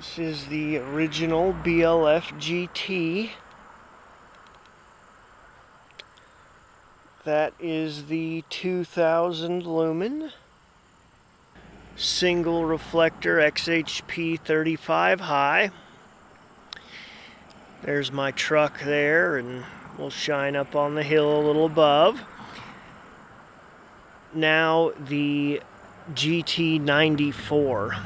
This is the original BLFGT. That is the 2000 Lumen. Single reflector XHP 35 high. There's my truck there, and we'll shine up on the hill a little above. Now the GT94.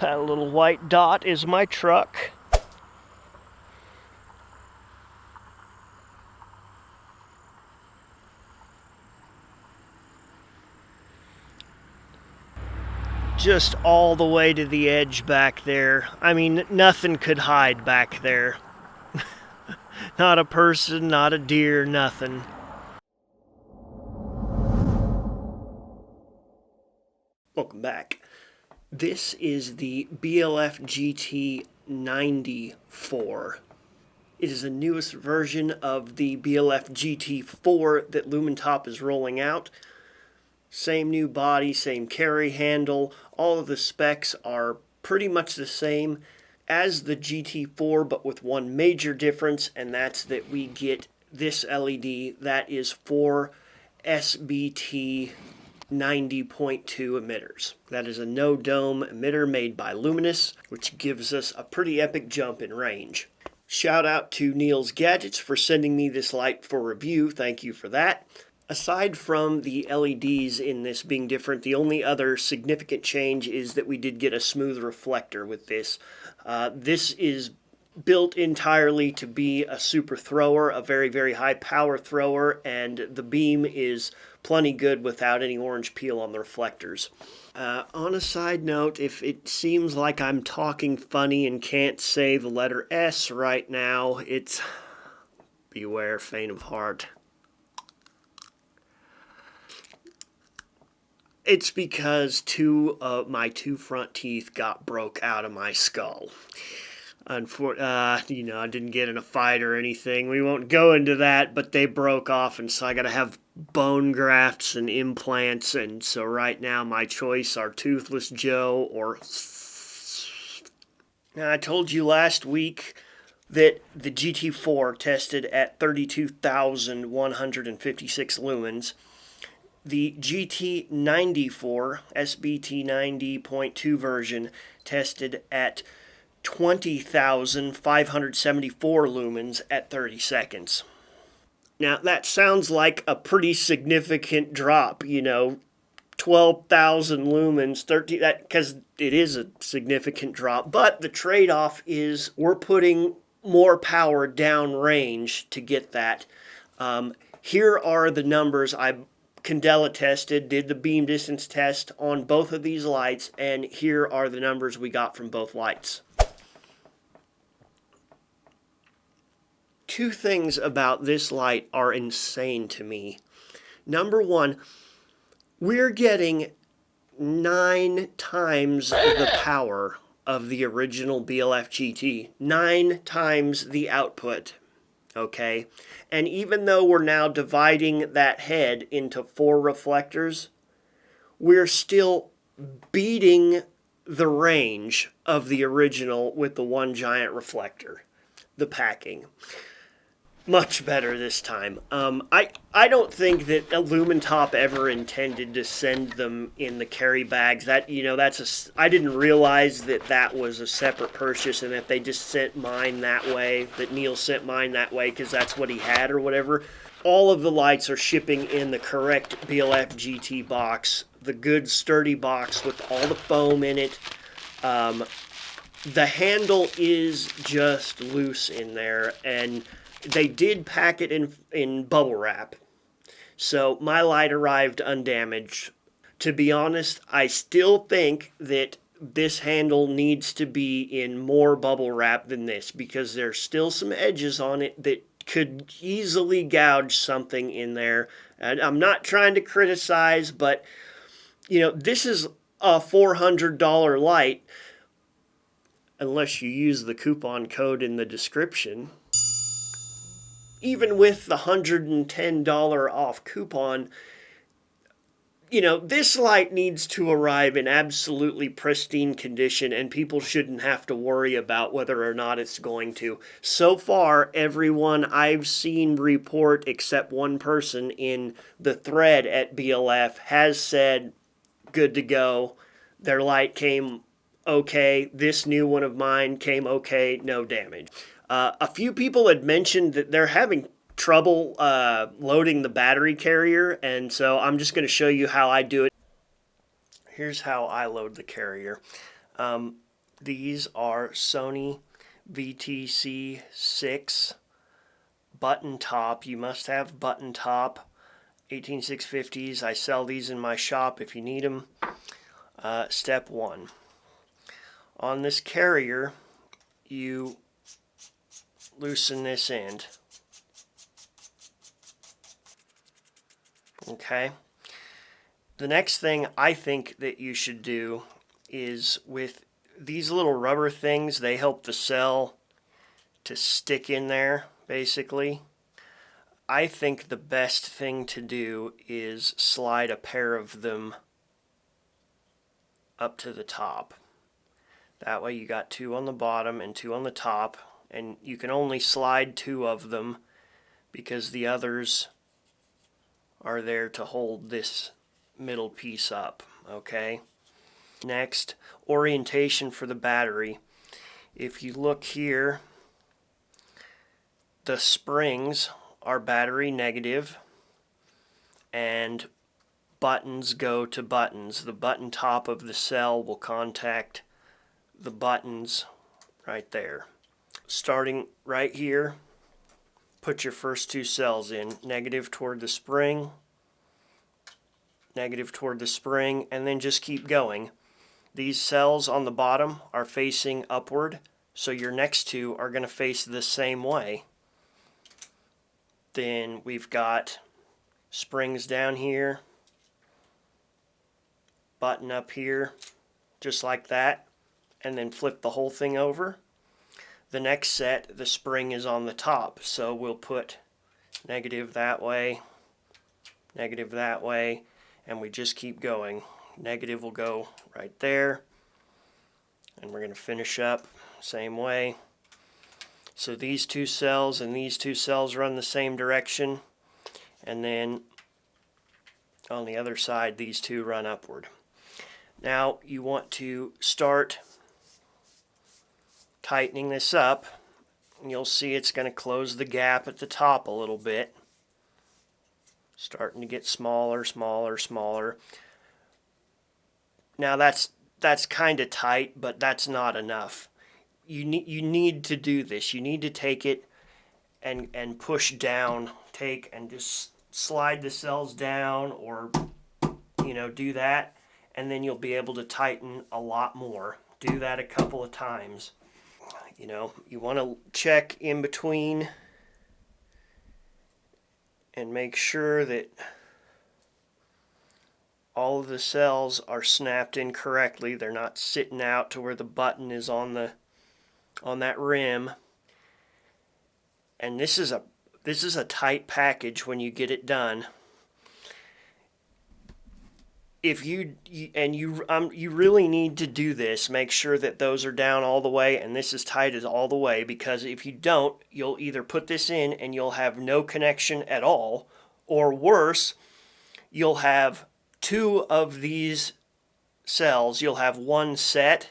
That little white dot is my truck. Just all the way to the edge back there. I mean, nothing could hide back there. Not a person, not a deer, nothing. Welcome back. This is the BLFGT 94. It is the newest version of the BLFGT 4 that Lumintop is rolling out. Same new body, same carry handle. All of the specs are pretty much the same as the GT4, but with one major difference, and that's that we get this LED that is for SBT 90.2 emitters. That is a no-dome emitter made by Luminous, which gives us a pretty epic jump in range. Shout out to Neil's Gadgets for sending me this light for review. Thank you for that. Aside from the LEDs in this being different, the only other significant change is that we did get a smooth reflector with this. This is built entirely to be a super thrower, a very, very high power thrower, and the beam is plenty good without any orange peel on the reflectors. On a side note, if it seems like I'm talking funny and can't say the letter S right now, it's beware faint of heart. It's because my two front teeth got broke out of my skull. I didn't get in a fight or anything. We won't go into that, but they broke off, and so I got to have bone grafts and implants, and so right now my choice are Toothless Joe or... Now, I told you last week that the GT4 tested at 32,156 lumens. The GT94 SBT 90.2 version tested at 20,574 lumens at 30 seconds. Now, that sounds like a pretty significant drop, 12,000 lumens, because it is a significant drop. But the trade-off is we're putting more power downrange to get that. Here are the numbers Candela tested, did the beam distance test on both of these lights, and here are the numbers we got from both lights. Two things about this light are insane to me. Number one, we're getting 9 times the power of the original BLFGT. 9 times the output. Okay, and even though we're now dividing that head into 4 reflectors, we're still beating the range of the original with the one giant reflector. The packing. Much better this time. I don't think that Lumintop ever intended to send them in the carry bags. I didn't realize that was a separate purchase and that they just sent mine that way, that Neil sent mine that way because that's what he had or whatever. All of the lights are shipping in the correct BLFGT box, the good sturdy box with all the foam in it. The handle is just loose in there, and they did pack it in bubble wrap. So my light arrived undamaged. To be honest, I still think that this handle needs to be in more bubble wrap than this because there's still some edges on it that could easily gouge something in there. And I'm not trying to criticize, but this is a $400 light unless you use the coupon code in the description. Even with the $110 off coupon, you know, this light needs to arrive in absolutely pristine condition, and people shouldn't have to worry about whether or not it's going to. So far, everyone I've seen report, except one person in the thread at BLF, has said good to go. Their light came okay. This new one of mine came okay, no damage. A few people had mentioned that they're having trouble loading the battery carrier, and so I'm just going to show you how I do it. Here's how I load the carrier. These are Sony VTC 6 button top. You must have button top 18650s. I sell these in my shop if you need them. Step 1. On this carrier, you loosen this end. Okay. The next thing I think that you should do is with these little rubber things, they help the cell to stick in there, basically. I think the best thing to do is slide a pair of them up to the top. That way you got 2 on the bottom and 2 on the top, and you can only slide 2 of them because the others are there to hold this middle piece up, okay? Next, orientation for the battery. If you look here, the springs are battery negative, and buttons go to buttons. The button top of the cell will contact the buttons right there. Starting right here, put your first 2 cells in, negative toward the spring, negative toward the spring, and then just keep going. These cells on the bottom are facing upward, so your next 2 are going to face the same way. Then we've got springs down here, button up here, just like that, and then flip the whole thing over. The next set, the spring is on the top, so we'll put negative that way, and we just keep going. Negative will go right there, and we're going to finish up same way. So these 2 cells and these 2 cells run the same direction, and then on the other side these 2 run upward. Now you want to start tightening this up, and you'll see it's going to close the gap at the top a little bit. Starting to get smaller, smaller, smaller. Now that's kind of tight, but that's not enough. You need to do this. You need to take it and push down. Take and just slide the cells down, or do that, and then you'll be able to tighten a lot more. Do that a couple of times. You want to check in between and make sure that all of the cells are snapped in correctly. They're not sitting out to where the button is on that rim. And this is a tight package when you get it done. If you really need to do this, make sure that those are down all the way and this is tight as all the way, because if you don't, you'll either put this in and you'll have no connection at all, or worse, you'll have 2 of these cells. You'll have 1 set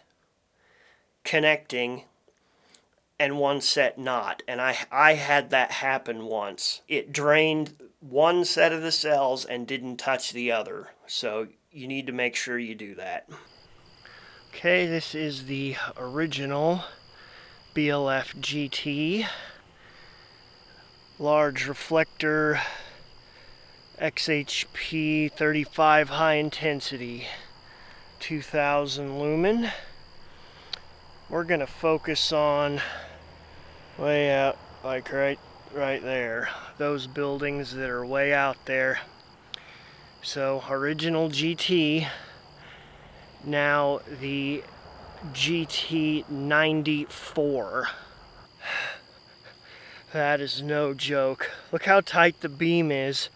connecting and 1 set not. And I had that happen once. It drained 1 set of the cells and didn't touch the other. So you need to make sure you do that. Okay, this is the original BLFGT. Large reflector, XHP 35 high intensity, 2000 lumen. We're going to focus on way out, like right there, those buildings that are way out there. So original GT, now the GT94. That is no joke. Look how tight the beam is,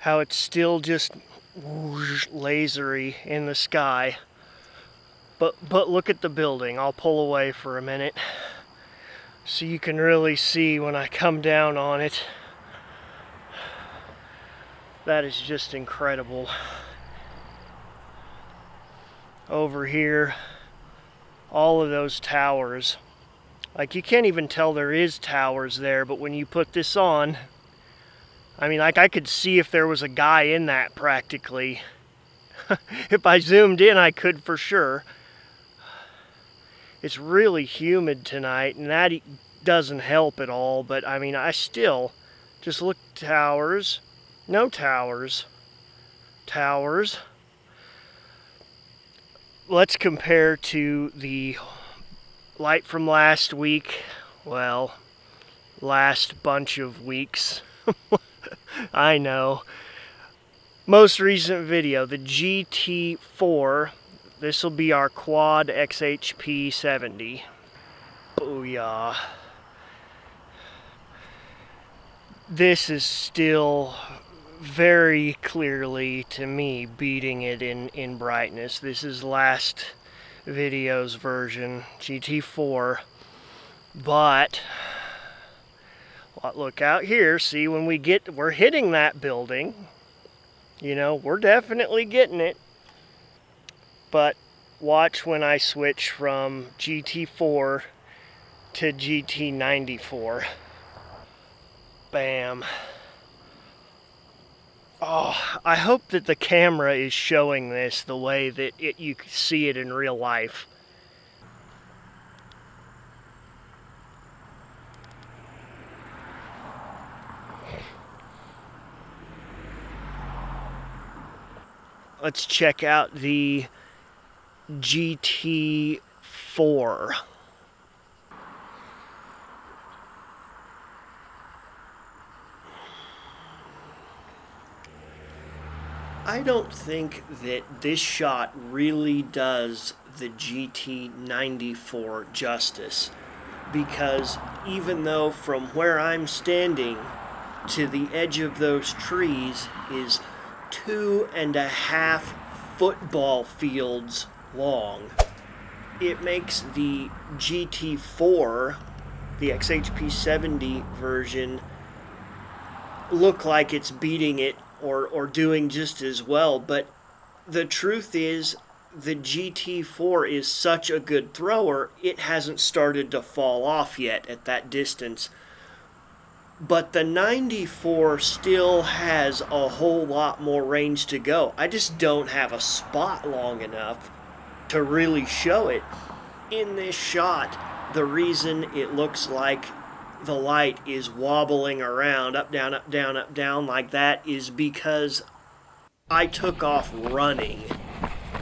how it's still just whoosh, lasery in the sky. But look at the building. I'll pull away for a minute so you can really see when I come down on it. That is just incredible. Over here, all of those towers. Like, you can't even tell there is towers there, but when you put this on, I mean, like, I could see if there was a guy in that practically. If I zoomed in, I could for sure. It's really humid tonight, and that doesn't help at all, but I mean, I still just look. Towers. No towers. Towers. Let's compare to the light from last week. Well, last bunch of weeks. I know. Most recent video, the GT4. This will be our quad XHP 70. Booyah. This is still very clearly, to me, beating it in brightness. This is last video's version, GT4. But, look out here. See, when we're hitting that building, you know, we're definitely getting it. But watch when I switch from GT4 to GT94. Bam. Oh, I hope that the camera is showing this the way that you see it in real life. Let's check out the GT4. I don't think that this shot really does the GT94 justice, because even though from where I'm standing to the edge of those trees is 2.5 football fields long, it makes the GT4, the XHP 70 version, look like it's beating it or doing just as well. But the truth is, the GT4 is such a good thrower, it hasn't started to fall off yet at that distance. But the 94 still has a whole lot more range to go. I just don't have a spot long enough to really show it. In this shot, the reason it looks like the light is wobbling around, up, down, up, down, up, down, like that, is because I took off running.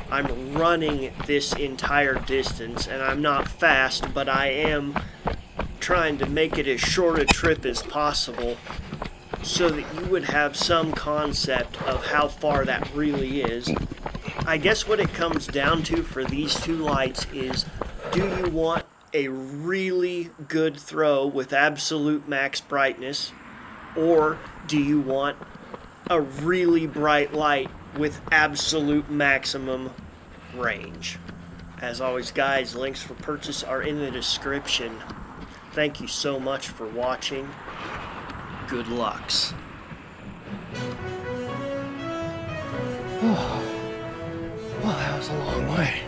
I'm running this entire distance, and I'm not fast, but I am trying to make it as short a trip as possible so that you would have some concept of how far that really is. I guess what it comes down to for these two lights is, do you want a really good throw with absolute max brightness, or do you want a really bright light with absolute maximum range? As always, guys, links for purchase are in the description. Thank you so much for watching. Good lucks. Well, that was a long way.